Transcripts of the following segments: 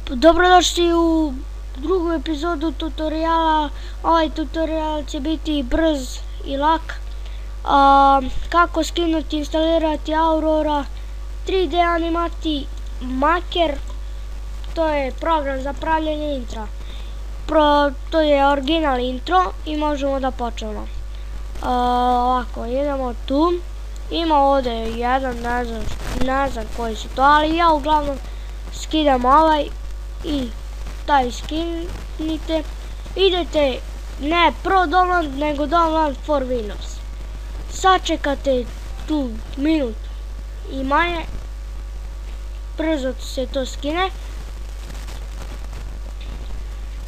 Dobrodošli u drugu epizodu tutoriala. Ovaj tutorial će biti brz i lak. Kako skinuti i instalirati Aurora 3D animati Maker. To je program za pravljanje intra. To je original intro i možemo da počnemo. Ovako, idemo tu. Ima ovdje jedan, ne znam koji su to, ali ja uglavnom skidam ovaj i taj skinite. Idete ne pro download, nego download for Windows. Sačekate tu minut i manje, brzo se to skine.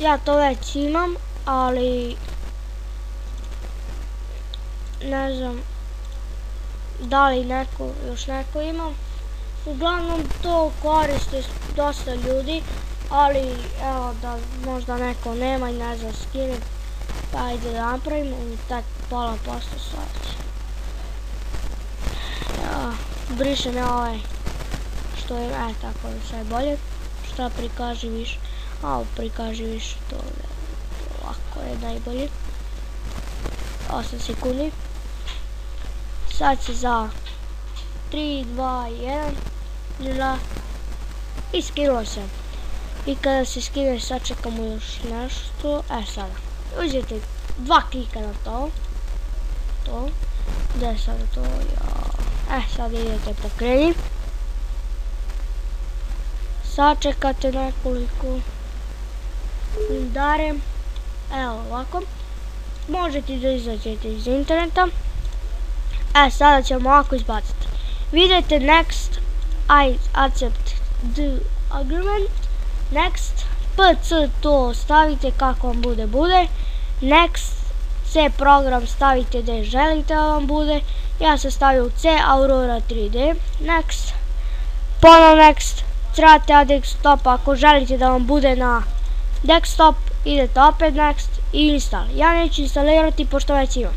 Ja to već imam, ali ne znam da li još neko ima. Uglavnom to koriste dosta ljudi, ali evo da možda neko nema i ne zna skine, pa ajde da napravimo i tak pola posto sad. Brišem ja ovaj što je, tako da sve bolje. Šta prikaži više? Prikaži više, to ovako je najbolje. 8 sekundi. Sad se za 3, 2, 1 0 i skinuo se. I kada se skine sačekamo još nešto. Sada uzete 2 klika na to. Gdje je sada to? Sad idete pokreni. Sačekate nekoliko sekundare. Evo ovako. Možete da izađete iz interneta. Sada ćemo ovako izbaciti. Vidite next, I accept the agreement. Next, PC to stavite kako vam bude. Next, C program stavite gdje želite da vam bude. Ja sam stavio C Aurora 3D. Next, ponovno next, trebate na desktop ako želite da vam bude na desktop. Idete opet next i install. Ja neću instalirati pošto već imam.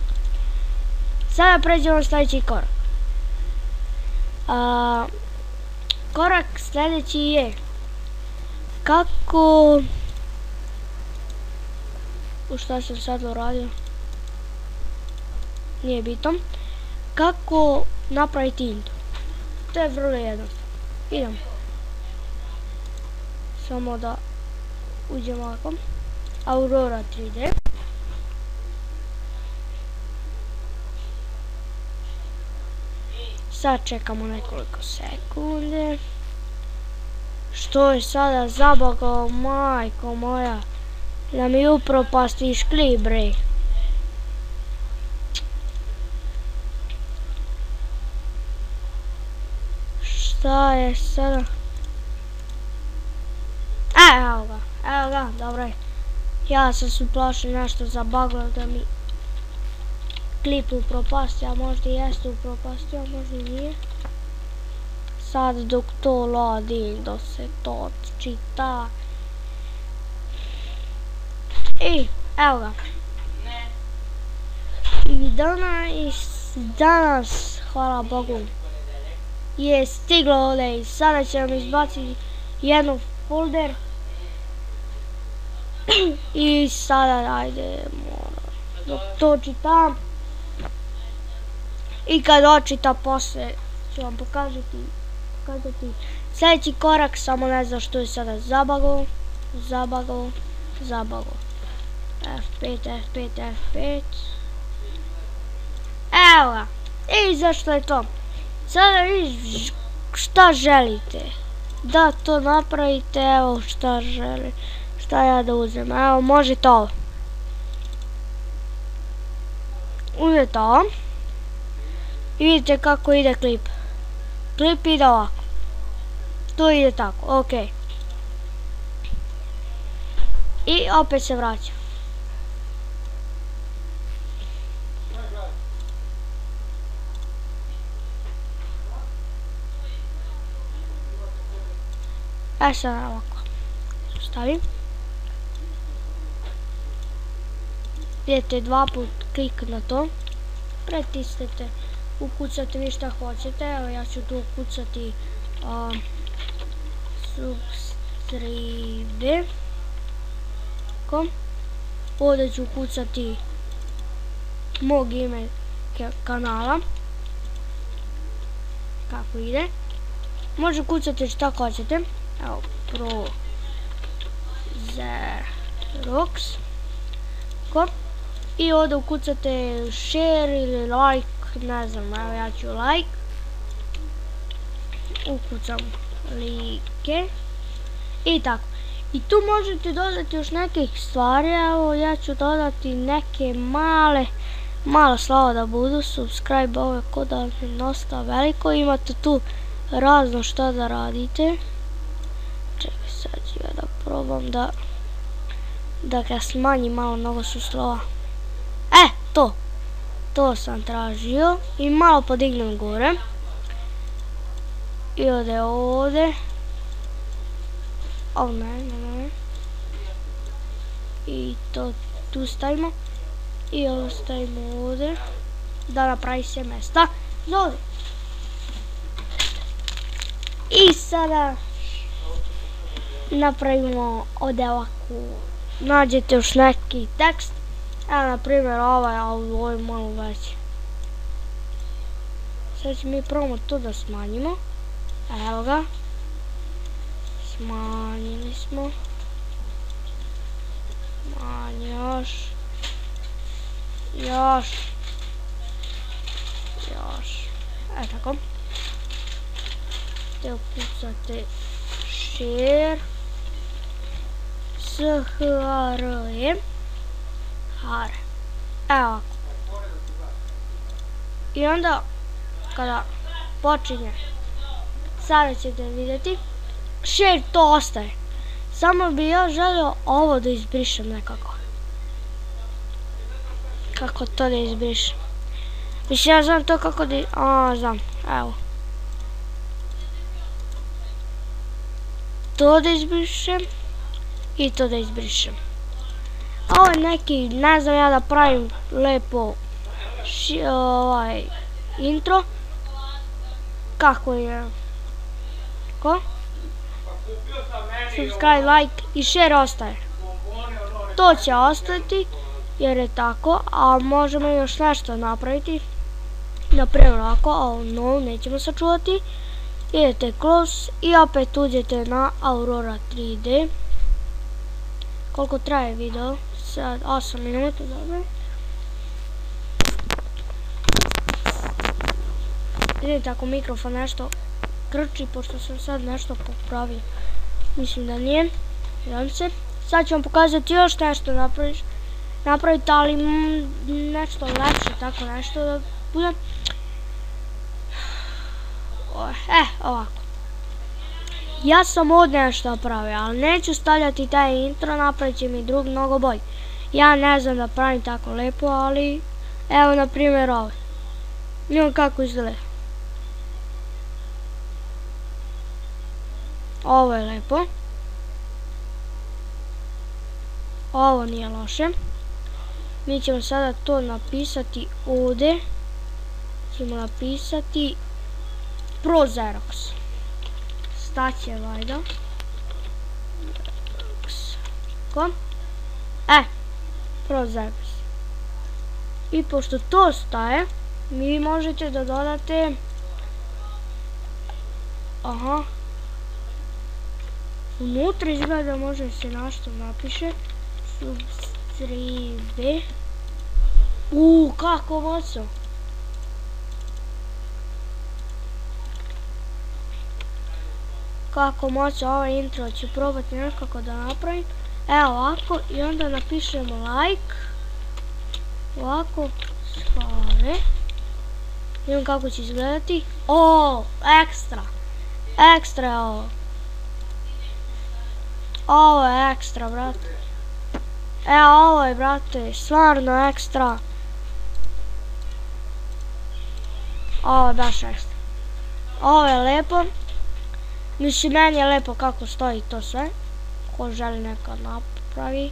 Sada pređemo na sljedeći korak. Korak sljedeći je kako... Šta sam sad uradio? Nije bitno. Kako napraviti intro. To je vrlo jednostavno. Idemo. Samo da uđemo ovako. Aurora 3D. Sad čekamo nekoliko sekunde. Što je sada zabagao, majko moja. Da mi upropastiš klip, bre. Šta je sada? Evo ga, dobro je. Ja sam se uplašio nešto zabagao da mi klip upropastio, a možda jeste upropastio, a možda nije. Sad dok to loading, dok se to čita. I evo ga. I danas, hvala Bogu, je stiglo ovdje i sada ćemo izbaciti jedan folder. I sada ajde, dok to čitam. I kad očita posle ću vam pokazati sljedeći korak, samo ne znam što je sada zabagao. F5. Evo ga. I zašto je to? Sada vidiš šta želite da to napravite. Evo šta želim. Šta ja da uzem? Evo možete ovo. Uzete ovo. I vidite kako ide klip. Klip ide ovako. To ide tako, ok. I opet se vraća. Sad ovako. Stavim. Idete 2 put klik na to. Pritisnete. Ukucate vi šta hoćete, evo ja ću tu ukucati 3D. Ovdje ću kucati mog ime kanala. Kako ide. Može kucati šta hoćete. Evo, Pro Xerox. I ovdje ukucate share ili like, ne znam, evo ja ću like. Ukucam like. I tako. I tu možete dodati još nekih stvari, evo ja ću dodati neke mala slova da budu, subscribe, ovo je kod da je dosta veliko, imate tu razno šta da radite. Čekaj, sad ću ja da probam da ga smanjim malo, mnogo su slova. To sam tražio i malo podignem gore. I ode ovdje. Ne. I to tu stavimo. I ovo stavimo ovdje. Da napravi se mjesta za ovdje. I sada napravimo ovdje ovako. Nađete još neki tekst. Evo na primjer ovaj, ali ovo je malo veći. Sad ćemo mi probamo to da smanjimo. Evo ga. Smanjili smo. Još. Tako. Te ukucate share. S-H-A-R-E. Evo. I onda kada počinje, sada ćete vidjeti, share to ostaje. Samo bi ja želio ovo da izbrišem nekako. Kako to da izbrišem? Mislim ja znam to kako da... znam, evo. To da izbrišem. I to da izbrišem. Ovo je neki, ne znam ja da pravim lepo intro. Kako je? Subscribe, like i share ostaje. To će ostati jer je tako, a možemo još nešto napraviti. Naprimjer ovako, no, nećemo sačuvati. Idete close i opet uđete na Aurora 3D. Koliko traje video? Sad 8 minuta, dobro. Vidite ako mikrofon nešto krči, pošto sam sad nešto popravio. Mislim da nije. Vidam se. Sad ću vam pokazati još nešto napraviti, ali nešto lepše, tako nešto da bude. Ovako. Ja sam ovdje nešto napravio, ali neću stavljati taj intro, napravit će mi drug mnogo bolji. Ja ne znam da pravim tako lepo, ali evo na primjer ovo. Vidimo kako izgleda. Ovo je lepo. Ovo nije loše. Mi ćemo sada to napisati ovdje. Ćemo napisati Pro Xerox. Staće vajda. Pro Xerox. I pošto to staje, mi možete da dodate... Unutra izgleda može se nešto napiše. Subscribe. Kako moćno. Kako moćno, ovaj intro ću probati nekako da napravim. Evo ovako i onda napišemo like. Ovako, slave. Vidimo kako će izgledati. Ekstra. Ekstra je ovo. Ovo je ekstra, brate. Evo ovo je, brate, stvarno ekstra. Ovo je baš ekstra. Ovo je lepo. Mislim, meni je lepo kako stoji to sve. Ko želi neka napravi.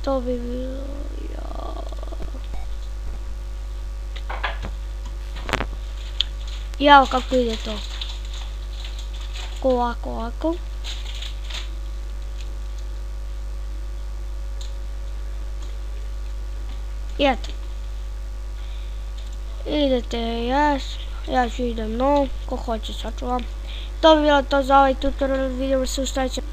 To bi bilo... I evo kako ide to. Ovako. I eto. Idete yes, ja ću idem no, ko hoće sačuvam. To bi bilo to za ovaj tutorial, vidimo se u sljedećem.